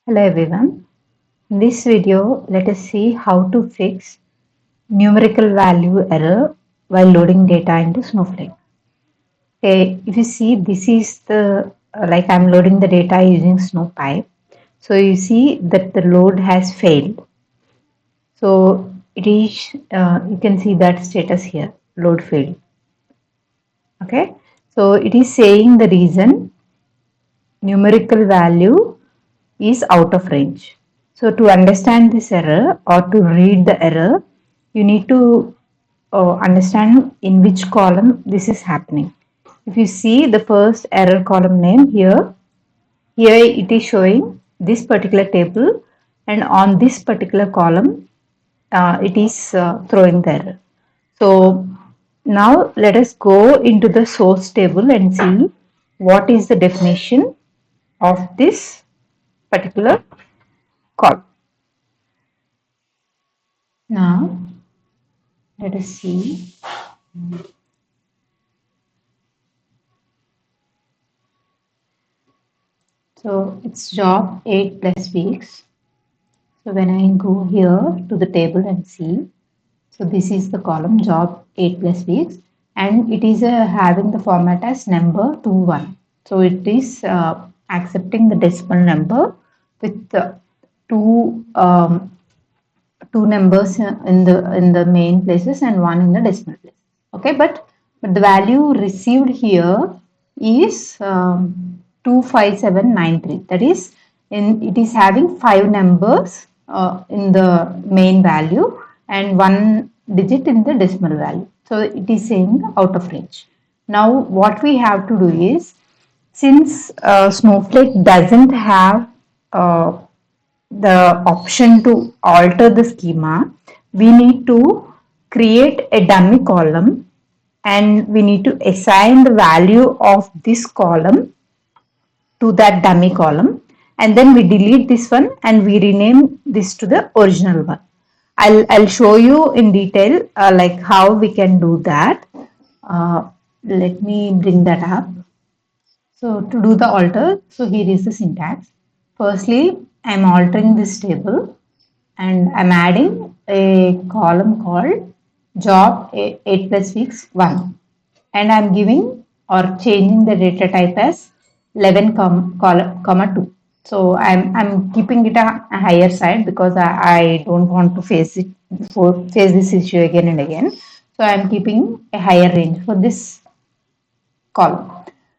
Hello everyone. In this video, let us see how to fix numerical value error while loading data into Snowflake. Okay, if you see, this is the like I'm loading the data using Snowpipe. So you see that the load has failed. So it is you can see that status here, load failed. Okay, so it is saying the reason numerical value is out of range. So to understand this error or to read the error, you need to understand in which column this is happening. If you see the first error column name here it is showing this particular table, and on this particular column it is throwing the error. So now let us go into the source table and see what is the definition of this particular column. Now let us see. So it's job 8 plus weeks. So when I go here to the table and see, so this is the column job 8 plus weeks, and it is having the format as number 21. So it is accepting the decimal number with two two numbers in the main places and one in the decimal place. Okay, but the value received here is 25793. That is, it is having five numbers in the main value and one digit in the decimal value. So it is saying out of range. Now what we have to do is, since Snowflake doesn't have the option to alter the schema, we need to create a dummy column and we need to assign the value of this column to that dummy column, and then we delete this one and we rename this to the original one. I'll show you in detail like how we can do that. Let me bring that up. So to do the alter, so here is the syntax. Firstly, I'm altering this table and I'm adding a column called job 8 plus weeks 1, and I'm giving or changing the data type as 11 comma 2. So I'm keeping it a higher side because I don't want to face this issue again and again. So I'm keeping a higher range for this column.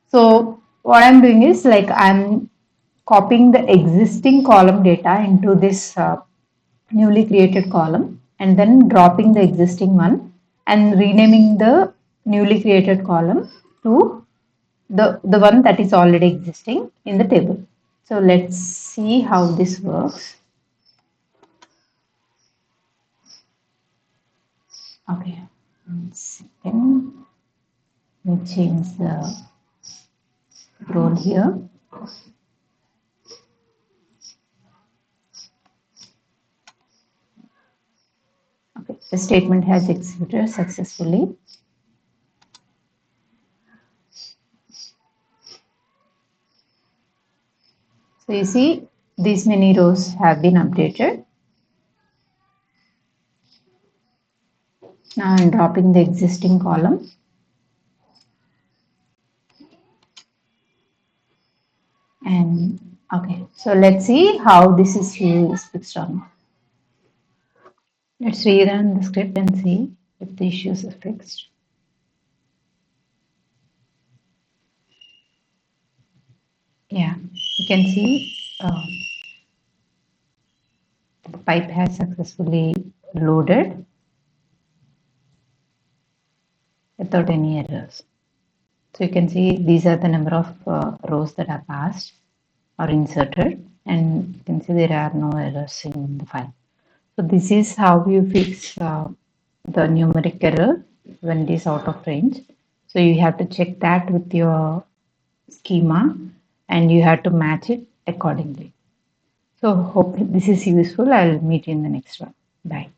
So what I'm doing is, like, I'm copying the existing column data into this newly created column and then dropping the existing one and renaming the newly created column to the one that is already existing in the table. So let's see how this works. Okay, 1 second. Let me change the role here. Okay, the statement has executed successfully. So you see, these many rows have been updated. Now I'm dropping the existing column. And okay, so let's see how this issue is fixed on. Let's rerun the script and see if the issues are fixed. Yeah, you can see the pipe has successfully loaded without any errors. So you can see these are the number of rows that are passed or inserted, and you can see there are no errors in the file. So this is how you fix the numeric error when it is out of range. So you have to check that with your schema and you have to match it accordingly. So hope this is useful. I'll meet you in the next one. Bye.